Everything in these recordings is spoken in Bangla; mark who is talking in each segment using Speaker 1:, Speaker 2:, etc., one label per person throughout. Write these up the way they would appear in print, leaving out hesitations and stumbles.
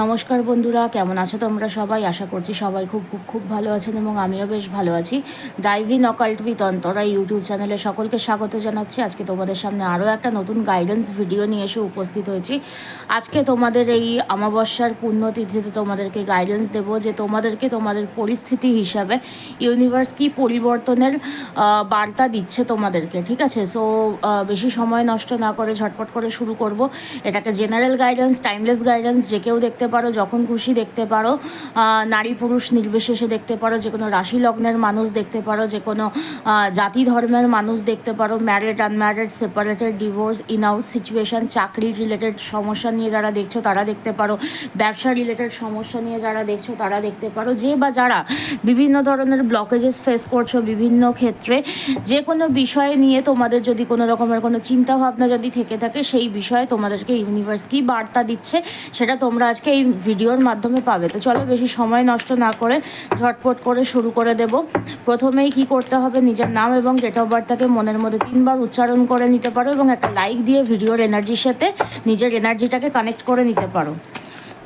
Speaker 1: নমস্কার বন্ধুরা, কেমন আছো তোমরা সবাই? আশা করছি সবাই খুব খুব খুব ভালো আছেন এবং আমিও বেশ ভালো আছি। Dive in occult with Antara YouTube চ্যানেলে সকলকে স্বাগত জানাচ্ছি। আজকে তোমাদের সামনে আরও একটা নতুন গাইডেন্স ভিডিও নিয়ে এসে উপস্থিত হয়েছি। আজকে তোমাদের এই অমাবস্যার পুণ্যতিথিতে তোমাদেরকে গাইডেন্স দেবো যে তোমাদেরকে তোমাদের পরিস্থিতি হিসাবে ইউনিভার্স কি পরিবর্তনের বার্তা দিচ্ছে তোমাদেরকে, ঠিক আছে? সো বেশি সময় নষ্ট না করে ঝটপট করে শুরু করব। এটাকে জেনারেল গাইডেন্স, টাইমলেস গাইডেন্স, যে কেউ দেখতে পারো, যখন খুশি দেখতে পারো, নারী পুরুষ নির্বিশেষে দেখতে পারো, যে কোনো রাশি লগ্নের মানুষ দেখতে পারো, যে কোনো জাতি ধর্মের মানুষ দেখতে পারো, married, unmarried, separated, divorce, in out situation, চাকরি রিলেটেড সমস্যা নিয়ে যারা দেখছো তারা দেখতে পারো, ব্যবসা রিলেটেড সমস্যা নিয়ে যারা দেখছো তারা দেখতে পারো, যে বা যারা বিভিন্ন ধরনের ব্লকেজেস ফেস করছো বিভিন্ন ক্ষেত্রে, যে কোনো বিষয় নিয়ে তোমাদের যদি কোনো রকমের কোনো চিন্তাভাবনা যদি থেকে থাকে, সেই বিষয়ে তোমাদেরকে ইউনিভার্স কী বার্তা দিচ্ছে সেটা তোমরা আজকে এই ভিডিওর মাধ্যমে পাবে। তো চলো বেশি সময় নষ্ট না করে ঝটপট করে শুরু করে দেব। প্রথমেই কি করতে হবে, নিজের নাম এবং ডেট অফ বার্থটাকে মনের মধ্যে 3বার উচ্চারণ করে নিতে পারো এবং একটা লাইক দিয়ে ভিডিওর এনার্জির সাথে নিজের এনার্জিটাকে কানেক্ট করে নিতে পারো।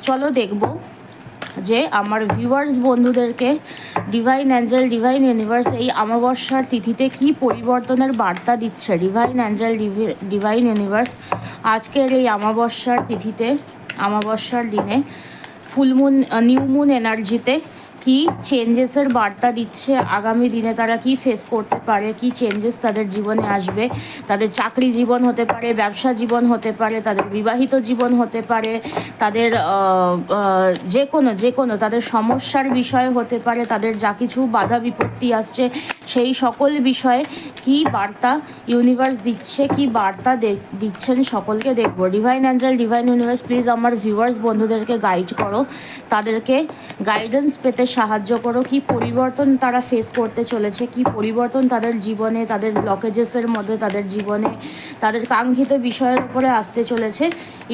Speaker 1: চলো দেখব যে আমার ভিউয়ার্স বন্ধুদেরকে ডিভাইন অ্যাঞ্জেল, ডিভাইন ইউনিভার্স এই অমাবস্যার তিথিতে কি পরিবর্তনের বার্তা দিচ্ছে। ডিভাইন অ্যাঞ্জেল, ডিভাইন ইউনিভার্স আজকের এই অমাবস্যার তিথিতে, অমাবস্যার দিনে, ফুলমুন, নিউ মুন এনার্জিতে কি চেঞ্জেসের বার্তা দিচ্ছে। আগামী দিনে তারা কি ফেস করতে পারে, কি চেঞ্জেস তাদের জীবনে আসবে। তাদের চাকরি জীবন হতে পারে, ব্যবসা জীবন হতে পারে, তাদের বিবাহিত জীবন হতে পারে, তাদের যে কোনো তাদের সমস্যার বিষয় হতে পারে, তাদের যা কিছু বাধা বিপত্তি আসছে সেই সকল বিষয়ে কি বার্তা ইউনিভার্স দিচ্ছে, কি বার্তা দিচ্ছেন সকলকে দেখবো। Divine angel, divine universe please আমার ভিউয়ার্স বন্ধুদেরকে গাইড করো, তাদেরকে গাইডেন্স পেতে সাহায্য করো। কি পরিবর্তন তারা ফেস করতে চলেছে, কি পরিবর্তন তাদের জীবনে, তাদের ব্লকেজেসের মধ্যে, তাদের জীবনে, তাদের কাঙ্ক্ষিত বিষয়ের উপরে আসতে চলেছে।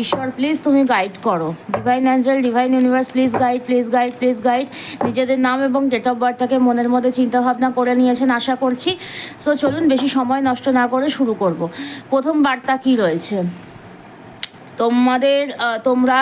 Speaker 1: ঈশ্বর প্লিজ তুমি গাইড করো। Divine angel, divine universe please guide, please guide, please guide. নিজেদের নাম এবং ডেট অফ বার্থটাকে মনের মধ্যে চিন্তাভাবনা করে নিয়েছেন আশা করছি। সো চলুন বেশি সময় নষ্ট না করে শুরু করব। প্রথম বার্তা কি রয়েছে তোমরা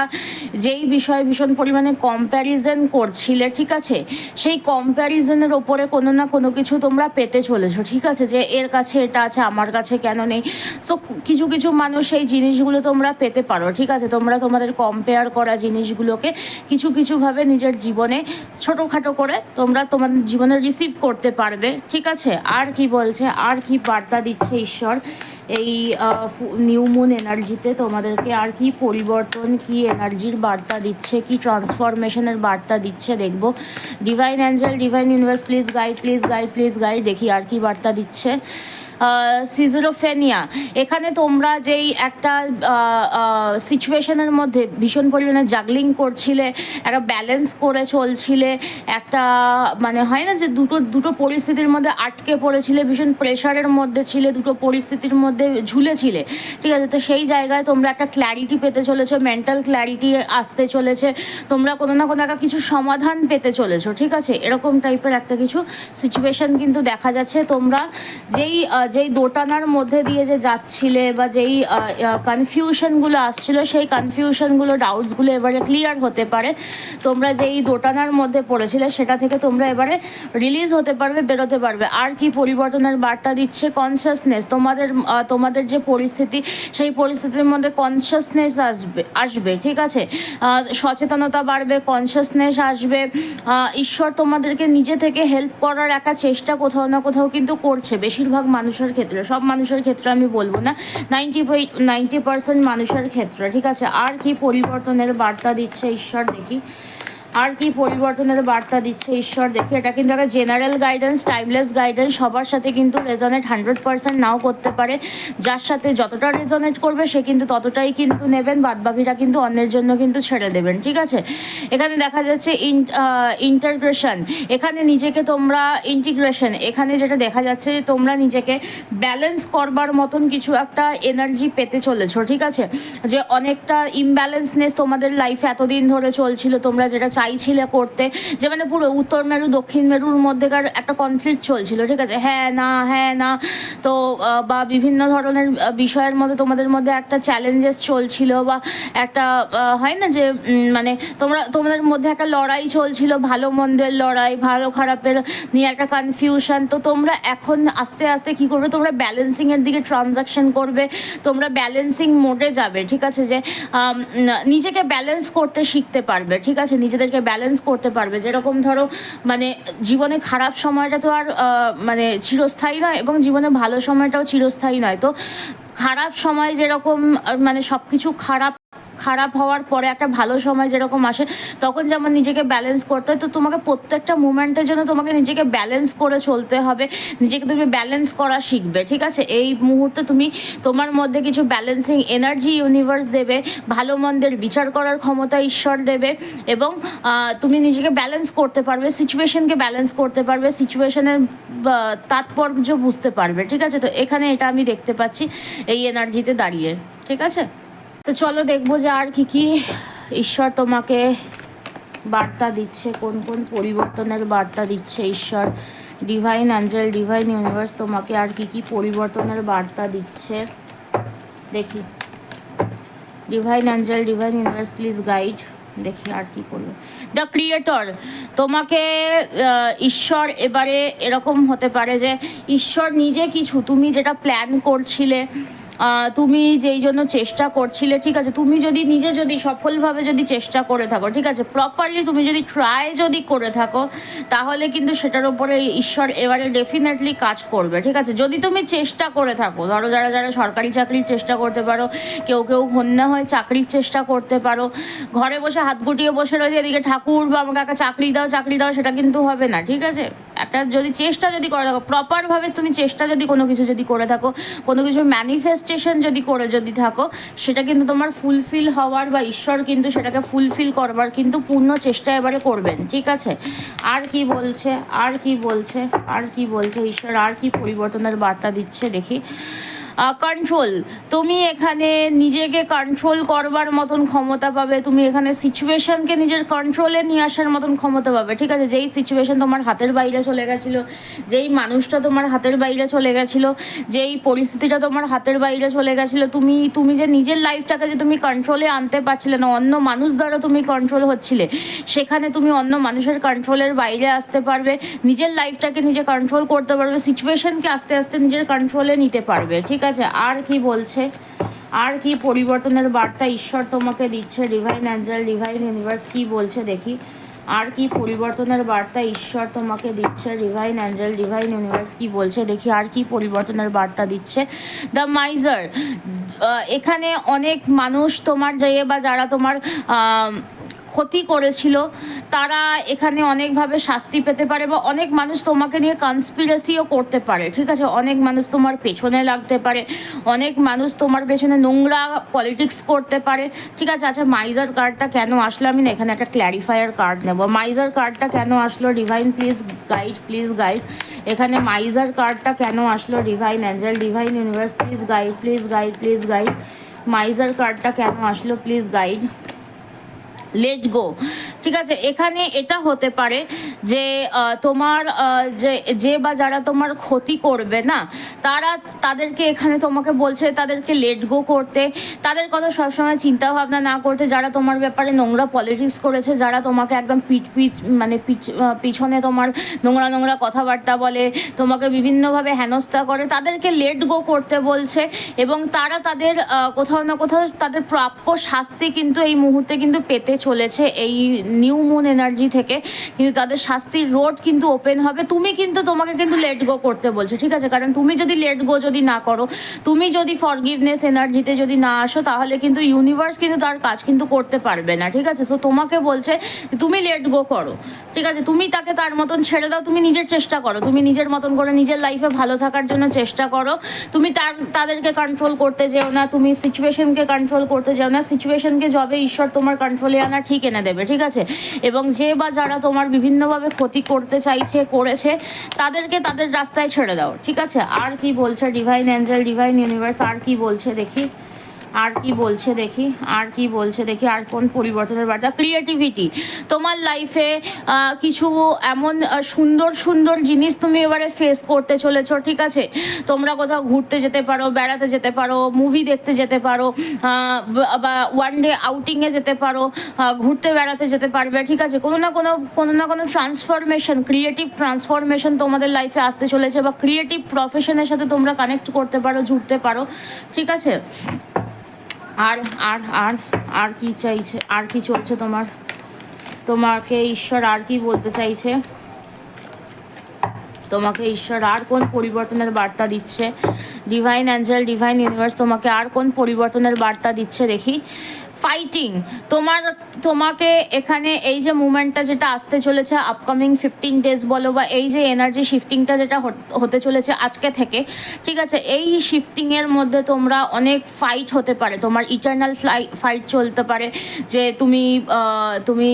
Speaker 1: যেই বিষয়ে ভীষণ পরিমাণে কম্প্যারিজন করছিলে, ঠিক আছে, সেই কম্প্যারিজনের ওপরে কোনো না কোনো কিছু তোমরা পেতে চলেছো, ঠিক আছে, যে এর কাছে এটা আছে আমার কাছে কেন নেই। সো কিছু কিছু মানুষ সেই জিনিসগুলো তোমরা পেতে পারো, ঠিক আছে। তোমরা তোমাদের কম্পেয়ার করা জিনিসগুলোকে কিছু কিছুভাবে নিজের জীবনে ছোটোখাটো করে তোমরা তোমাদের জীবনে রিসিভ করতে পারবে, ঠিক আছে। আর কি বলছে, আর কি বার্তা দিচ্ছে ঈশ্বর এই নিউ মুন এনার্জিতে তোমাদেরকে, আর কি পরিবর্তন, কি এনার্জির বার্তা দিচ্ছে, কি ট্রান্সফরমেশনের বার্তা দিচ্ছে দেখব। Divine angel, divine universe please guide, please guide, please guide. দেখি আর কি বার্তা দিচ্ছে। সিজোফ্রেনিয়া, এখানে তোমরা যেই একটা সিচুয়েশনের মধ্যে ভীষণ পরিমাণে জাগলিং করছিলে, একটা ব্যালেন্স করে চলছিলে, একটা মানে হয় না যে দুটো পরিস্থিতির মধ্যে আটকে পড়েছিলে, ভীষণ প্রেশারের মধ্যে ছিলে, দুটো পরিস্থিতির মধ্যে ঝুলেছিলে, ঠিক আছে। তো সেই জায়গায় তোমরা একটা ক্ল্যারিটি পেতে চলেছো, মেন্টাল ক্ল্যারিটি আসতে চলেছে, তোমরা কোনো না কোনো একটা কিছু সমাধান পেতে চলেছো, ঠিক আছে। এরকম টাইপের একটা কিছু সিচুয়েশন কিন্তু দেখা যাচ্ছে। তোমরা যেই দোটানার মধ্যে দিয়ে যে যাচ্ছিলে বা যেই কনফিউশনগুলো আসছিল, সেই কনফিউশনগুলো, ডাউটসগুলো এবারে ক্লিয়ার হতে পারে। তোমরা যেই দোটানার মধ্যে পড়েছিলে সেটা থেকে তোমরা এবারে রিলিজ হতে পারবে, বেরোতে পারবে। আর কি পরিবর্তনের বার্তা দিচ্ছে, কনসিয়াসনেস, তোমাদের যে পরিস্থিতি সেই পরিস্থিতির মধ্যে কনসিয়াসনেস আসবে, ঠিক আছে। সচেতনতা বাড়বে, কনসিয়াসনেস আসবে। ঈশ্বর তোমাদেরকে নিজে থেকে হেল্প করার একটা চেষ্টা কোথাও না কোথাও কিন্তু করছে, বেশিরভাগ মানুষের ক্ষেত্রে, সব মানুষের ক্ষেত্রে আমি বলবো না, 90% মানুষের ক্ষেত্রে, ঠিক আছে। আর কি পরিবর্তনের বার্তা দিচ্ছে ঈশ্বর দেখি, আর কি পরিবর্তনের বার্তা দিচ্ছে ঈশ্বর দেখি। এটা কিন্তু একটা জেনারেল গাইডেন্স, টাইমলেস গাইডেন্স, সবার সাথে কিন্তু রেজনেট 100% নাও করতে পারে। যার সাথে যতটা রেজনেট করবে সে কিন্তু ততটাই কিন্তু নেবেন, বাদবাকিটা কিন্তু অন্যের জন্য কিন্তু ছেড়ে দেবেন, ঠিক আছে। এখানে দেখা যাচ্ছে ইন্টারগ্রেশন, এখানে নিজেকে তোমরা ইন্টিগ্রেশন, এখানে যেটা দেখা যাচ্ছে তোমরা নিজেকে ব্যালেন্স করবার মতন কিছু একটা এনার্জি পেতে চলেছো, ঠিক আছে। যে অনেকটা ইমব্যালেন্সনেস তোমাদের লাইফে এতদিন ধরে চলছিল, তোমরা যেটা চাইছিলে করতে, যে মানে পুরো উত্তর মেরু দক্ষিণ মেরুর মধ্যেকার একটা কনফ্লিক্ট চলছিল, ঠিক আছে, হ্যাঁ না তো বা বিভিন্ন ধরনের বিষয়ের মধ্যে তোমাদের মধ্যে একটা চ্যালেঞ্জেস চলছিল, বা একটা হয় না যে মানে তোমাদের মধ্যে একটা লড়াই চলছিল, ভালো মন্দের লড়াই, ভালো খারাপের নিয়ে একটা কনফিউশন। তো তোমরা এখন আস্তে আস্তে কী করবে, তোমরা ব্যালেন্সিংয়ের দিকে ট্রানজাকশন করবে, তোমরা ব্যালেন্সিং মোডে যাবে, ঠিক আছে, যে নিজেকে ব্যালেন্স করতে শিখতে পারবে, ঠিক আছে, নিজেদেরকে ব্যালেন্স করতে পারবে। যেরকম ধরো মানে জীবনে খারাপ সময়টা তো আর মানে চিরস্থায়ী নয়, এবং জীবনে ভালো সময়টাও চিরস্থায়ী নয়। তো খারাপ সময় যেরকম মানে সব কিছু খারাপ হওয়ার পরে একটা ভালো সময় যেরকম আসে, তখন যেমন নিজেকে ব্যালেন্স করতে হয়, তো তোমাকে প্রত্যেকটা মুমেন্টের জন্য তোমাকে নিজেকে ব্যালেন্স করে চলতে হবে, নিজেকে তুমি ব্যালেন্স করা শিখবে, ঠিক আছে। এই মুহূর্তে তুমি তোমার মধ্যে কিছু ব্যালেন্সিং এনার্জি ইউনিভার্স দেবে, ভালো মন্দের বিচার করার ক্ষমতা ঈশ্বর দেবে, এবং তুমি নিজেকে ব্যালেন্স করতে পারবে, সিচুয়েশনকে ব্যালেন্স করতে পারবে, সিচুয়েশনের তাৎপর্য বুঝতে পারবে, ঠিক আছে। তো এখানে এটা আমি দেখতে পাচ্ছি এই এনার্জিতে দাঁড়িয়ে, ঠিক আছে। তো চলো দেখবো যে আর কি ঈশ্বর তোমাকে বার্তা দিচ্ছে, কোন কোন পরিবর্তনের বার্তা দিচ্ছে ঈশ্বর, ডিভাইন অ্যাঞ্জেল, ডিভাইন ইউনিভার্স তোমাকে আর কি পরিবর্তনের বার্তা দিচ্ছে দেখি। Divine angel, divine universe please guide, দেখি আর কি করবে। দ্য ক্রিয়েটর তোমাকে ঈশ্বর এবারে এরকম হতে পারে যে ঈশ্বর নিজে কিছু, তুমি যেটা প্ল্যান করছিলে, তুমি যেই জন্য চেষ্টা করছিলে, ঠিক আছে, তুমি যদি সফলভাবে যদি চেষ্টা করে থাকো, ঠিক আছে, প্রপারলি তুমি যদি ট্রাই যদি করে থাকো, তাহলে কিন্তু সেটার উপরে ঈশ্বর এবারে ডেফিনেটলি কাজ করবে, ঠিক আছে। যদি তুমি চেষ্টা করে থাকো, ধরো যারা সরকারি চাকরির চেষ্টা করতে পারো, কেউ হন্যা হয়ে চাকরির চেষ্টা করতে পারো, ঘরে বসে হাত গুটিয়ে বসে রয়েছে, এদিকে ঠাকুর বা আমাকে একটা চাকরি দাও, সেটা কিন্তু হবে না, ঠিক আছে। একটা যদি চেষ্টা যদি করে থাকো, প্রপারভাবে তুমি চেষ্টা যদি কোনো কিছু যদি করে থাকো, কোনো কিছু ম্যানিফেস্টেশন যদি থাকো, সেটা কিন্তু তোমার ফুলফিল হওয়ার, বা ঈশ্বর কিন্তু সেটাকে ফুলফিল করবার কিন্তু পূর্ণ চেষ্টা এবারে করবেন, ঠিক আছে। আর কি বলছে ঈশ্বর, আর কি পরিবর্তনের বার্তা দিচ্ছে দেখি। কন্ট্রোল, তুমি এখানে নিজেকে কন্ট্রোল করবার মতন ক্ষমতা পাবে, তুমি এখানে সিচুয়েশনকে নিজের কন্ট্রোলে নিয়ে আসার মতন ক্ষমতা পাবে, ঠিক আছে। যেই সিচুয়েশন তোমার হাতের বাইরে চলে গেছিলো, যেই মানুষটা তোমার হাতের বাইরে চলে গেছিলো, যেই পরিস্থিতিটা তোমার হাতের বাইরে চলে গেছিলো, তুমি যে নিজের লাইফটাকে যে তুমি কন্ট্রোলে আনতে পারছিলে না, অন্য মানুষ দ্বারা তুমি কন্ট্রোল হচ্ছিলে, সেখানে তুমি অন্য মানুষের কন্ট্রোলের বাইরে আসতে পারবে, নিজের লাইফটাকে নিজে কন্ট্রোল করতে পারবে, সিচুয়েশনকে আস্তে আস্তে নিজের কন্ট্রোলে নিতে পারবে, ঠিক আছে। আর কি বলছে, আর কি পরিবর্তনের বার্তা ঈশ্বর তোমাকে দিচ্ছে, ডিভাইন অ্যাঞ্জেল, ডিভাইন ইউনিভার্স কি বলছে দেখি। আর কি পরিবর্তনের বার্তা ঈশ্বর তোমাকে দিচ্ছে, ডিভাইন অ্যাঞ্জেল, ডিভাইন ইউনিভার্স কি বলছে দেখি। আর কি পরিবর্তনের বার্তা দিচ্ছে। দ্য মাইজার, এখানে অনেক মানুষ তোমার বা যারা তোমার ক্ষতি করেছিল, তারা এখানে অনেকভাবে শাস্তি পেতে পারে, বা অনেক মানুষ তোমাকে নিয়ে কনস্পিরেসিও করতে পারে, ঠিক আছে। অনেক মানুষ তোমার পেছনে লাগতে পারে, অনেক মানুষ তোমার পেছনে নোংরা পলিটিক্স করতে পারে, ঠিক আছে। আচ্ছা, মাইজার কার্ডটা কেন আসলো, আমি না এখানে একটা ক্ল্যারিফায়ার কার্ড নেব। মাইজার কার্ডটা কেন আসলো, ডিভাইন প্লিজ গাইড। এখানে মাইজার কার্ডটা কেন আসলো, divine angel, divine universe please guide. Miser কার্ডটা কেন আসলো, প্লিজ গাইড। লেট গো, ঠিক আছে। এখানে এটা হতে পারে যে তোমার যে বা যারা তোমার ক্ষতি করবে না, তাদেরকে এখানে তোমাকে বলছে তাদেরকে লেট গো করতে, তাদের কথা সবসময় চিন্তা ভাবনা না করতে, যারা তোমার ব্যাপারে নোংরা পলিটিক্স করেছে, যারা তোমাকে একদম পিছনে তোমার নোংরা কথাবার্তা বলে, তোমাকে বিভিন্নভাবে হেনস্থা করে, তাদেরকে লেট গো করতে বলছে, এবং তারা তাদের কোথাও না কোথাও তাদের প্রাপ্য শাস্তি কিন্তু এই মুহূর্তে কিন্তু পেতে চলেছে এই নিউ মুন এনার্জি থেকে, কিন্তু তাদের শাস্তির রোড কিন্তু ওপেন হবে। তোমাকে কিন্তু লেট গো করতে বলছে, ঠিক আছে। কারণ তুমি যদি লেট গো যদি না করো, তুমি যদি ফরগিভনেস এনার্জিতে যদি না আসো, তাহলে কিন্তু ইউনিভার্স কিন্তু তার কাজ কিন্তু করতে পারবে না, ঠিক আছে। সো তোমাকে বলছে তুমি লেট গো করো, ঠিক আছে। তুমি তাকে তার মতন ছেড়ে দাও, তুমি নিজের চেষ্টা করো, তুমি নিজের মতন করে নিজের লাইফে ভালো থাকার জন্য চেষ্টা করো। তুমি তাদেরকে কন্ট্রোল করতে যেও না, তুমি সিচুয়েশনকে কন্ট্রোল করতে যেও না। সিচুয়েশনকে যবে ঈশ্বর তোমার কন্ট্রোলে আনা ঠিক এনে দেবে, ঠিক আছে। এবং যে বা যারা তোমার বিভিন্নভাবে ক্ষতি করতে করেছে, তাদেরকে তাদের রাস্তায় ছেড়ে দাও, ঠিক আছে। আর কি বলছে ডিভাইন অ্যাঞ্জেল, ডিভাইন ইউনিভার্স, আর কি বলছে দেখি। আর কি বলছে দেখি, আর কি বলছে দেখি, আর কোন পরিবর্তনের বার্তা। ক্রিয়েটিভিটি, তোমার লাইফে কিছু এমন সুন্দর সুন্দর জিনিস তুমি এবারে ফেস করতে চলেছো, ঠিক আছে। তোমরা কোথাও ঘুরতে যেতে পারো, বেড়াতে যেতে পারো, মুভি দেখতে যেতে পারো, বা ওয়ান ডে আউটিংয়ে যেতে পারো, ঘুরতে বেড়াতে যেতে পারবে, ঠিক আছে। কোনো না কোনো ট্রান্সফরমেশন, ক্রিয়েটিভ ট্রান্সফরমেশন তোমাদের লাইফে আসতে চলেছে, বা ক্রিয়েটিভ প্রফেশনের সাথে তোমরা কানেক্ট করতে পারো, জুড়তে পারো, ঠিক আছে। আর আর আর আর কি চাইছে, আর কি চলছে তোমাকে ঈশ্বর আর কি বলতে চাইছে, তোমাকে ঈশ্বর আর কোন পরিবর্তনের বার্তা দিচ্ছে। ডিভাইন অ্যাঞ্জেল, ডিভাইন ইউনিভার্স তোমাকে আর কোন পরিবর্তনের বার্তা দিচ্ছে দেখি। ফাইটিং, তোমাকে এখানে এই যে মুভমেন্টটা যেটা আসতে চলেছে আপকামিং 15 ডেজ বলো, বা এই যে এনার্জি শিফটিংটা যেটা হতে চলেছে আজকে থেকে, ঠিক আছে। এই শিফটিংয়ের মধ্যে তোমরা অনেক ফাইট হতে পারে, তোমার ইটারনাল ফাইট চলতে পারে, যে তুমি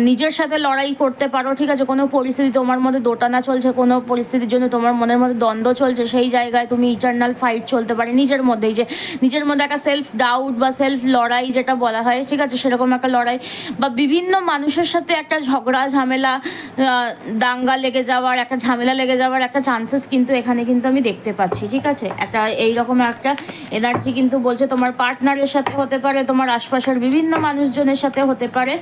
Speaker 1: নিজের সাথে লড়াই করতে পারো, ঠিক আছে। কোনো পরিস্থিতি তোমার মধ্যে দোটানা চলছে, কোনো পরিস্থিতির জন্য তোমার মনের মধ্যে দ্বন্দ্ব চলছে, সেই জায়গায় তুমি ইটারনাল ফাইট চলতে পারে নিজের মধ্যেই, যে নিজের মধ্যে একটা সেলফ ডাউট বা সেলফ লড়াই যেটা বলা হয়, ঠিক আছে, সেরকম একটা লড়াই, বা বিভিন্ন মানুষের সাথে একটা ঝগড়া ঝামেলা, দাঙ্গা লেগে যাওয়ার, একটা ঝামেলা লেগে যাওয়ার একটা চান্সেস কিন্তু এখানে কিন্তু আমি দেখতে পাচ্ছি, ঠিক আছে। একটা এইরকম একটা এনার্জি কিন্তু বলছে, তোমার পার্টনারের সাথে হতে পারে, তোমার আশপাশের বিভিন্ন মানুষজনের সাথে হতে পারে।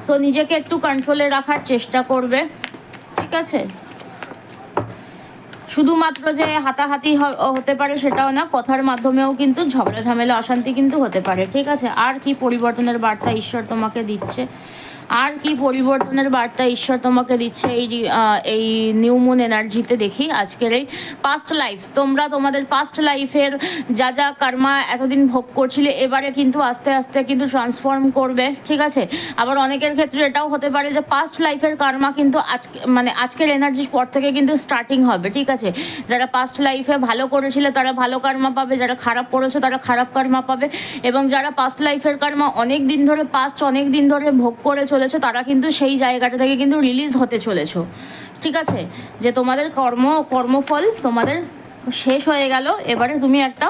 Speaker 1: সো নিজেকে একটু কন্ট্রোলে রাখার চেষ্টা করবে, ঠিক আছে। শুধুমাত্র যে হাতাহাতি হতে পারে সেটাও না, কথার মাধ্যমেও কিন্তু ঝগড়া ঝামেলা অশান্তি কিন্তু হতে পারে, ঠিক আছে। আর কি পরিবর্তনের বার্তা ঈশ্বর তোমাকে দিচ্ছে, আর কি পরিবর্তনের বার্তা ঈশ্বর তোমাকে দিচ্ছে এই নিউ মুন এনার্জিতে দেখি। আজকের এই পাস্ট লাইফস, তোমরা তোমাদের পাস্ট লাইফের যা যা কর্মা এতদিন ভোগ করছিলে, এবারে কিন্তু আস্তে আস্তে কিন্তু ট্রান্সফর্ম করবে, ঠিক আছে। আবার অনেকের ক্ষেত্রে এটাও হতে পারে যে পাস্ট লাইফের কর্মা কিন্তু আজকের এনার্জির পর থেকে কিন্তু স্টার্টিং হবে, ঠিক আছে। যারা পাস্ট লাইফে ভালো করেছিলে তারা ভালো কর্মা পাবে, যারা খারাপ করেছো তারা খারাপ কর্মা পাবে, এবং যারা পাস্ট লাইফের কর্মা অনেক দিন ধরে ভোগ করে চলেছো, তারা কিন্তু সেই জায়গাটা থেকে কিন্তু রিলিজ হতে চলেছো, ঠিক আছে। যে তোমাদের কর্মফল তোমাদের শেষ হয়ে গেল, এবারে তুমি একটা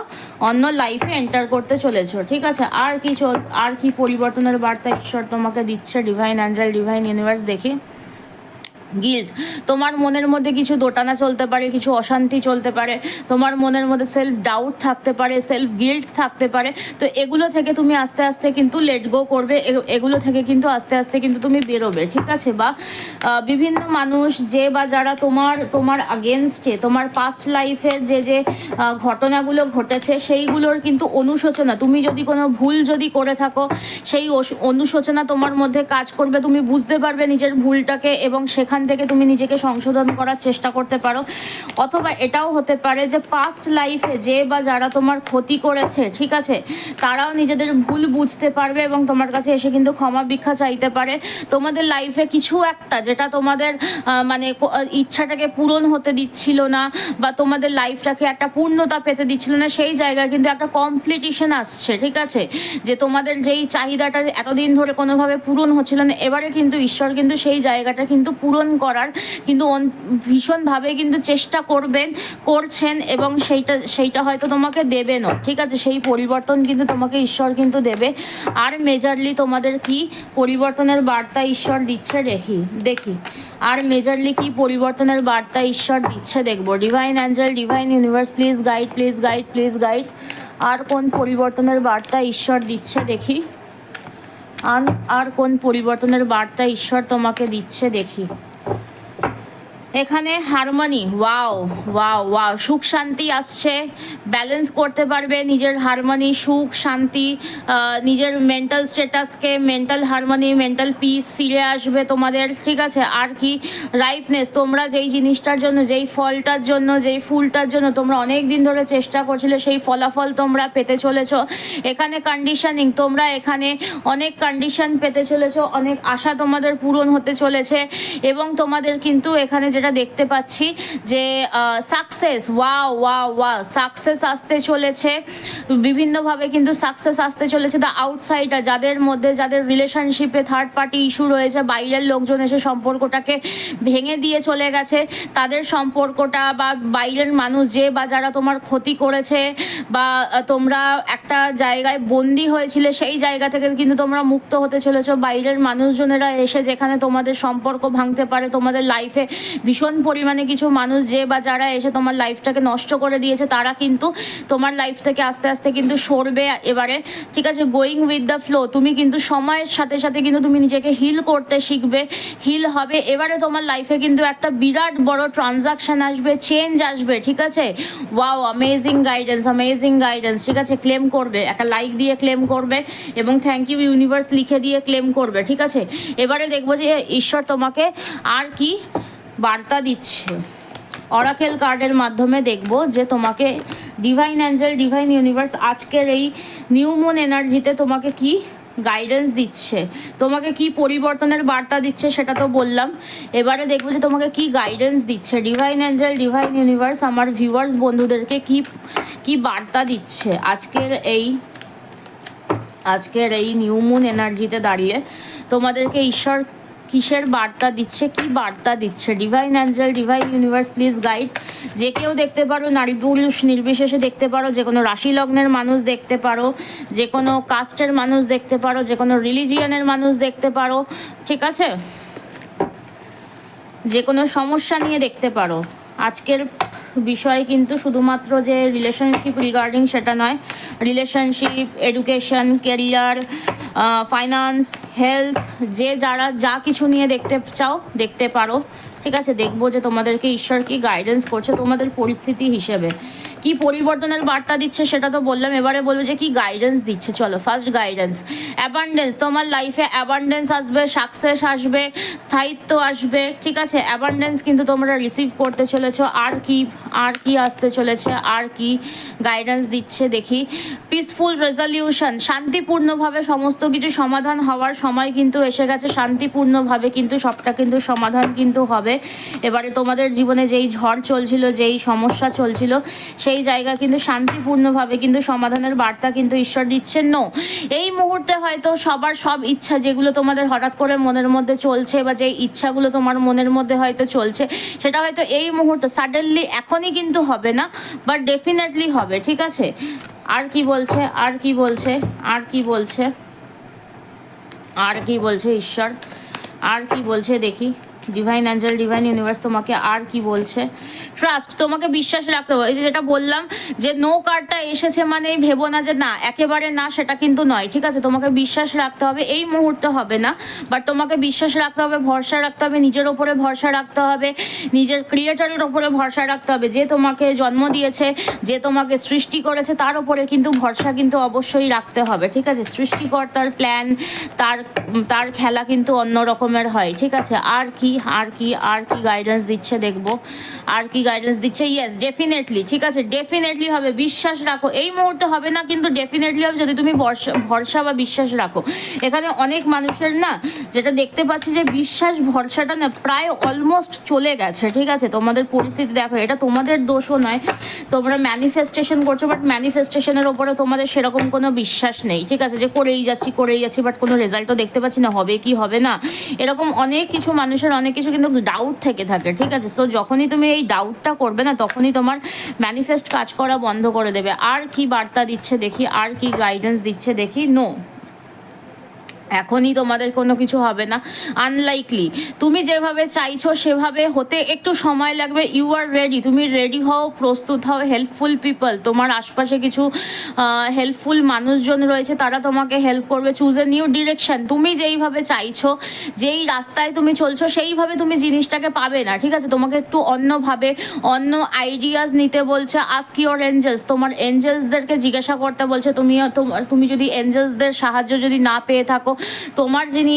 Speaker 1: অন্য লাইফে এন্টার করতে চলেছো, ঠিক আছে। আর কি পরিবর্তনের বার্তা ঈশ্বর তোমাকে দিচ্ছে, ডিভাইন অ্যাঞ্জেল, ডিভাইন ইউনিভার্স দেখি। গিল্ট, তোমার মনের মধ্যে কিছু দোটানা চলতে পারে, কিছু অশান্তি চলতে পারে, তোমার মনের মধ্যে সেলফ ডাউট থাকতে পারে, সেলফ গিল্ট থাকতে পারে। তো এগুলো থেকে তুমি আস্তে আস্তে কিন্তু লেট গো করবে, এগুলো থেকে কিন্তু আস্তে আস্তে কিন্তু তুমি বেরোবে, ঠিক আছে। বা বিভিন্ন মানুষ যে বা যারা তোমার আগেনস্টে, তোমার পাস্ট লাইফের যে ঘটনাগুলো ঘটেছে সেইগুলোর কিন্তু অনুশোচনা, তুমি যদি কোনো ভুল যদি করে থাকো, সেই অনুশোচনা তোমার মধ্যে কাজ করবে, তুমি বুঝতে পারবে নিজের ভুলটাকে, এবং সেখান থেকে তুমি নিজেকে সংশোধন করার চেষ্টা করতে পারো। অথবা এটাও হতে পারে যে পাস্ট লাইফে যে বা যারা তোমার ক্ষতি করেছে, ঠিক আছে, তারাও নিজেদের ভুল বুঝতে পারবে এবং তোমার কাছে এসে কিন্তু ক্ষমা ভিক্ষা চাইতে পারে। তোমাদের লাইফে কিছু একটা যেটা তোমাদের মানে ইচ্ছাটাকে পূরণ হতে দিচ্ছিল না, বা তোমাদের লাইফটাকে একটা পূর্ণতা পেতে দিচ্ছিল না, সেই জায়গায় কিন্তু একটা কমপ্লিটিশন আসছে, ঠিক আছে। যে তোমাদের যেই চাহিদাটা এতদিন ধরে কোনোভাবে পূরণ হচ্ছিল না, এবারে কিন্তু ঈশ্বর কিন্তু সেই জায়গাটা কিন্তু পূরণ করার কিন্তু ভীষণভাবে কিন্তু চেষ্টা করছেন, এবং সেইটা হয়তো তোমাকে দেবেনও, ঠিক আছে। সেই পরিবর্তন কিন্তু তোমাকে ঈশ্বর কিন্তু দেবে। আর মেজরলি তোমাদের কি পরিবর্তনের বার্তা ঈশ্বর দিচ্ছে দেখি। আর মেজরলি কি পরিবর্তনের বার্তা ঈশ্বর দিচ্ছে দেখবো। Divine angel, divine universe, please guide. আর কোন পরিবর্তনের বার্তা ঈশ্বর দিচ্ছে দেখি। আর কোন পরিবর্তনের বার্তা ঈশ্বর তোমাকে দিচ্ছে দেখি। এখানে হারমোনি, ওয়াও, সুখ শান্তি আসছে, ব্যালেন্স করতে পারবে নিজের হারমোনি, সুখ শান্তি, নিজের মেন্টাল স্ট্যাটাসকে, মেন্টাল হারমোনি, মেন্টাল পিস ফিরে আসবে তোমাদের, ঠিক আছে। আর কি রাইপনেস, তোমরা যেই জিনিসটার জন্য, যেই ফলটার জন্য, যেই ফুলটার জন্য তোমরা অনেক দিন ধরে চেষ্টা করছিলে, সেই ফলাফল তোমরা পেতে চলেছো। এখানে কন্ডিশনিং, তোমরা এখানে অনেক কন্ডিশন পেতে চলেছো, অনেক আশা তোমাদের পূরণ হতে চলেছে, এবং তোমাদের কিন্তু এখানে যেটা যেটা দেখতে পাচ্ছি যে success, wow wow wow, success আসতে চলেছে বিভিন্নভাবে, কিন্তু সাকসেস আসতে চলেছে। দ্য আউটসাইডার, যাদের মধ্যে যাদের রিলেশনশিপে থার্ড পার্টি ইস্যু রয়েছে, বাইরের লোকজন এসে সম্পর্কটাকে ভেঙে দিয়ে চলে গেছে, তাদের সম্পর্কটা বা বাইরের মানুষ যে বা যারা তোমার ক্ষতি করেছে বা তোমরা একটা জায়গায় বন্দি হয়েছিলে, সেই জায়গা থেকে কিন্তু তোমরা মুক্ত হতে চলেছো। বাইরের মানুষজনেরা এসে যেখানে তোমাদের সম্পর্ক ভাঙতে পারে, তোমাদের লাইফে ভীষণ পরিমাণে কিছু মানুষ যে বা যারা এসে তোমার লাইফটাকে নষ্ট করে দিয়েছে, তারা কিন্তু তোমার লাইফ থেকে আস্তে আস্তে কিন্তু সরবে এবারে, ঠিক আছে। গোয়িং উইথ দ্য ফ্লো, তুমি কিন্তু সময়ের সাথে সাথে কিন্তু তুমি নিজেকে হিল করতে শিখবে, হিল হবে। এবারে তোমার লাইফে কিন্তু একটা বিরাট বড় ট্রানজাকশন আসবে, চেঞ্জ আসবে, ঠিক আছে। Wow, amazing guidance, amazing guidance, ঠিক আছে। ক্লেম করবে, একটা লাইক দিয়ে ক্লেম করবে এবং থ্যাংক ইউ ইউনিভার্স লিখে দিয়ে ক্লেম করবে, ঠিক আছে। এবারে দেখবো যে ঈশ্বর তোমাকে আর কি বার্তা দিচ্ছে। অরাকেল কার্ডের মাধ্যমে দেখব যে তোমাকে ডিভাইন অ্যাঞ্জেল, ডিভাইন ইউনিভার্স আজকের এই নিউ মুন এনার্জিতে তোমাকে কি গাইডেন্স দিচ্ছে, তোমাকে কি পরিবর্তনের বার্তা দিচ্ছে সেটা তো বললাম। এবারে দেখবো যে তোমাকে কি গাইডেন্স দিচ্ছে ডিভাইন অ্যাঞ্জেল, ডিভাইন ইউনিভার্স আমার ভিউয়ার্স বন্ধুদেরকে কি কি বার্তা দিচ্ছে আজকের এই নিউ মুন এনার্জিতে দাঁড়িয়ে তোমাদেরকে ঈশ্বর কিসের বার্তা দিচ্ছে, কি বার্তা দিচ্ছে। Divine angel, divine universe please guide. যে কেউ দেখতে পারো, নারী পুরুষ নির্বিশেষে দেখতে পারো, যে কোনো রাশি লগ্নের মানুষ দেখতে পারো, যে কোনো কাস্টের মানুষ দেখতে পারো, যে কোনো রিলিজিয়নের মানুষ দেখতে পারো, ঠিক আছে। যে কোনো সমস্যা নিয়ে দেখতে পারো। আজকের বিষয় কিন্তু শুধুমাত্র যে রিলেশনশিপ রিগার্ডিং সেটা নয়, relationship, education, career, finance, health, যে যারা যা কিছু নিয়ে দেখতে চাও দেখতে পারো, ঠিক আছে। দেখবো যে তোমাদেরকে ঈশ্বর কি গাইডেন্স করছে তোমাদের পরিস্থিতি হিসেবে, কি পরিবর্তনের বার্তা দিচ্ছে সেটা তো বললাম। এবারে বলবো যে কি গাইডেন্স দিচ্ছে। চলো, ফার্স্ট গাইডেন্স, অ্যাবান্ডেন্স, তোমার লাইফে অ্যাবান্ডেন্স আসবে, সাকসেস আসবে, স্থায়িত্ব আসবে, ঠিক আছে। অ্যাবান্ডেন্স কিন্তু তোমরা রিসিভ করতে চলেছো। আর কি আসতে চলেছে, আর কি গাইডেন্স দিচ্ছে দেখি। পিসফুল রেজলিউশন, শান্তিপূর্ণভাবে সমস্ত কিছু সমাধান হওয়ার সময় কিন্তু এসে গেছে। শান্তিপূর্ণভাবে কিন্তু সবটা কিন্তু সমাধান কিন্তু হবে। এবারে তোমাদের জীবনে যেই ঝড় চলছিল, যেই সমস্যা চলছিল, সেই জায়গা কিন্তু শান্তিপূর্ণভাবে কিন্তু সমাধানের বার্তা কিন্তু ঈশ্বর দিচ্ছেন। নো, এই মুহূর্তে হয়তো সবার সব ইচ্ছা যেগুলো তোমাদের হঠাৎ করে মনের মধ্যে চলছে, বা যে ইচ্ছাগুলো তোমার মনের মধ্যে হয়তো চলছে, সেটা হয়তো এই মুহূর্তে সাডেনলি এখনই কিন্তু হবে না, বাট ডেফিনেটলি হবে, ঠিক আছে। আর কি বলছে, আর কি বলছে, আর কি বলছে, আর কি বলছে ঈশ্বর, আর কি বলছে দেখি। ডিভাইন অ্যাঞ্জেল, ডিভাইন ইউনিভার্স তোমাকে আর কি বলছে। ট্রাস্ট, তোমাকে বিশ্বাস রাখতে হবে। এই যে যেটা বললাম যে নো কার্ডটা এসেছে মানে ভেবো না যে না, একেবারে না, সেটা কিন্তু নয়, ঠিক আছে। তোমাকে বিশ্বাস রাখতে হবে, এই মুহূর্তে হবে না, বাট তোমাকে বিশ্বাস রাখতে হবে, ভরসা রাখতে হবে, নিজের ওপরে ভরসা রাখতে হবে, নিজের ক্রিয়েটরের ওপরে ভরসা রাখতে হবে, যে তোমাকে জন্ম দিয়েছে, যে তোমাকে সৃষ্টি করেছে, তার ওপরে কিন্তু ভরসা কিন্তু অবশ্যই রাখতে হবে, ঠিক আছে। সৃষ্টিকর্তার প্ল্যান, তার খেলা কিন্তু অন্য রকমের হয়, ঠিক আছে। আর কি, আর কি, আর কি গাইডেন্স দিচ্ছে দেখবো, আর কি গাইডেন্স দিচ্ছে। ইয়েস, ডেফিনেটলি, ঠিক আছে, ডেফিনেটলি হবে। বিশ্বাস রাখো, এই মুহূর্তে হবে না, কিন্তু ডেফিনেটলি হবে যদি তুমি ভরসা বা বিশ্বাস রাখো। এখানে অনেক মানুষের না যেটা দেখতে পাচ্ছি যে বিশ্বাস ভরসাটা না প্রায় অলমোস্ট চলে গেছে, ঠিক আছে। তোমাদের পরিস্থিতি দেখো, এটা তোমাদের দোষও নয়, তোমরা ম্যানিফেস্টেশন করছো, বাট ম্যানিফেস্টেশনের ওপরে তোমাদের সেরকম কোনো বিশ্বাস নেই, ঠিক আছে। যে করেই যাচ্ছি, বাট কোনো রেজাল্টও দেখতে পাচ্ছি না, হবে কি হবে না, এরকম অনেক কিছু মানুষের অনেক কিছু কিন্তু ডাউট থেকে থাকে, ঠিক আছে। সো যখনই তুমি এই ডাউটটা করবে না, তখনই তোমার ম্যানিফেস্ট কাজ করা বন্ধ করে দেবে। আর কি বার্তা দিচ্ছে দেখি, আর কি গাইডেন্স দিচ্ছে দেখি। নো, এখনই তোমাদের কোনো কিছু হবে না, আনলাইকলি। তুমি যেভাবে চাইছো সেভাবে হতে একটু সময় লাগবে। ইউ আর রেডি, তুমি রেডি হও, প্রস্তুত হও। হেল্পফুল পিপল, তোমার আশপাশে কিছু হেল্পফুল মানুষজন রয়েছে, তারা তোমাকে হেল্প করবে। চুজ এ নিউ ডিরেকশন, তুমি যেইভাবে চাইছো, যেই রাস্তায় তুমি চলছো, সেইভাবে তুমি জিনিসটাকে পাবে না, ঠিক আছে। তোমাকে একটু অন্যভাবে, অন্য আইডিয়াস নিতে বলছে। আস্ক ইউর এঞ্জেলস, তোমার এঞ্জেলসদেরকে জিজ্ঞাসা করতে বলছে। তুমি যদি এঞ্জেলসদের সাহায্য যদি না পেয়ে থাকো, তোমার যিনি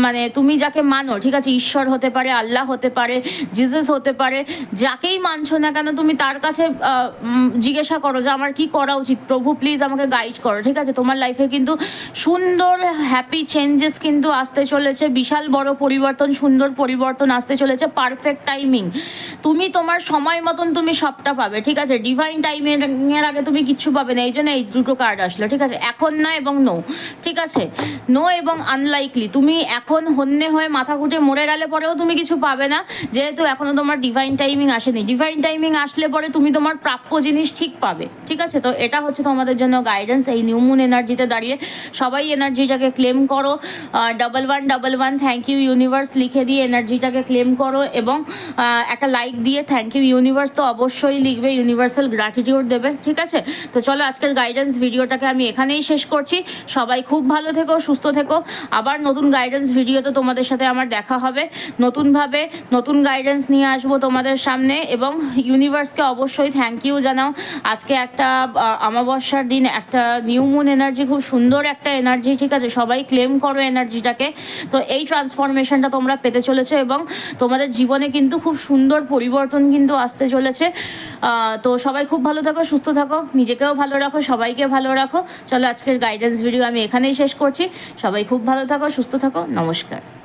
Speaker 1: মানে তুমি যাকে মানো, ঠিক আছে, ঈশ্বর হতে পারে, আল্লাহ হতে পারে, জিজাস হতে পারে, যাকেই মানছো না কেন তুমি তার কাছে জিজ্ঞাসা করো যে আমার কি করা উচিত, প্রভু প্লিজ আমাকে গাইড করো, ঠিক আছে। তোমার লাইফে কিন্তু সুন্দর হ্যাপি চেঞ্জেস কিন্তু আসতে চলেছে, বিশাল বড় পরিবর্তন, সুন্দর পরিবর্তন আসতে চলেছে, পারফেক্ট টাইমিং। তুমি তোমার সময় মতন তুমি সবটা পাবে, ঠিক আছে। ডিভাইন টাইমিংয়ের আগে তুমি কিচ্ছু পাবে না, এই জন্য এই দুটো কার্ড আসলো, ঠিক আছে। এখন না এবং নো, ঠিক আছে। নো এবং আনলাইকলি, তুমি এখন হন্যে হয়ে মাথা ঘুটে মরে গেলে পরেও তুমি কিছু পাবে না, যেহেতু এখনো তোমার ডিভাইন টাইমিং আসেনি। ডিভাইন টাইমিং আসলে পরে তুমি তোমার প্রাপ্য জিনিস ঠিক পাবে, ঠিক আছে। তো এটা হচ্ছে তোমাদের জন্য গাইডেন্স এই নিউ মুন এনার্জিতে দাঁড়িয়ে। সবাই এনার্জিটাকে ক্লেম করো, 1111 থ্যাংক ইউ ইউনিভার্স লিখে দিয়ে এনার্জিটাকে ক্লেম করো, এবং একটা লাইক দিয়ে থ্যাংক ইউ ইউনিভার্স তো অবশ্যই লিখবে, ইউনিভার্সাল গ্র্যাটিটিউড দেবে, ঠিক আছে। তো চলো আজকের গাইডেন্স ভিডিওটাকে আমি এখানেই শেষ করছি। সবাই খুব ভালো থেকো, সুস্থ থেকো। আবার নতুন গাইডেন্স ভিডিওতে তোমাদের সাথে আমার দেখা হবে, নতুনভাবে নতুন গাইডেন্স নিয়ে আসবো তোমাদের সামনে। এবং ইউনিভার্সকে অবশ্যই থ্যাংক ইউ জানাও। আজকে একটা অমাবস্যার দিন, একটা নিউ মুন এনার্জি, খুব সুন্দর একটা এনার্জি, ঠিক আছে। সবাই ক্লেম করো এনার্জিটাকে। তো এই ট্রান্সফরমেশনটা তোমরা পেতে চলেছো এবং তোমাদের জীবনে কিন্তু খুব সুন্দর পরিবর্তন কিন্তু আসতে চলেছে। তো সবাই খুব ভালো থাকো, সুস্থ থাকো, নিজেকেও ভালো রাখো, সবাইকে ভালো রাখো। চলো আজকের গাইডেন্স ভিডিও আমি এখানেই শেষ করছি। সবাই খুব ভালো থাকো, সুস্থ থাকো, নমস্কার।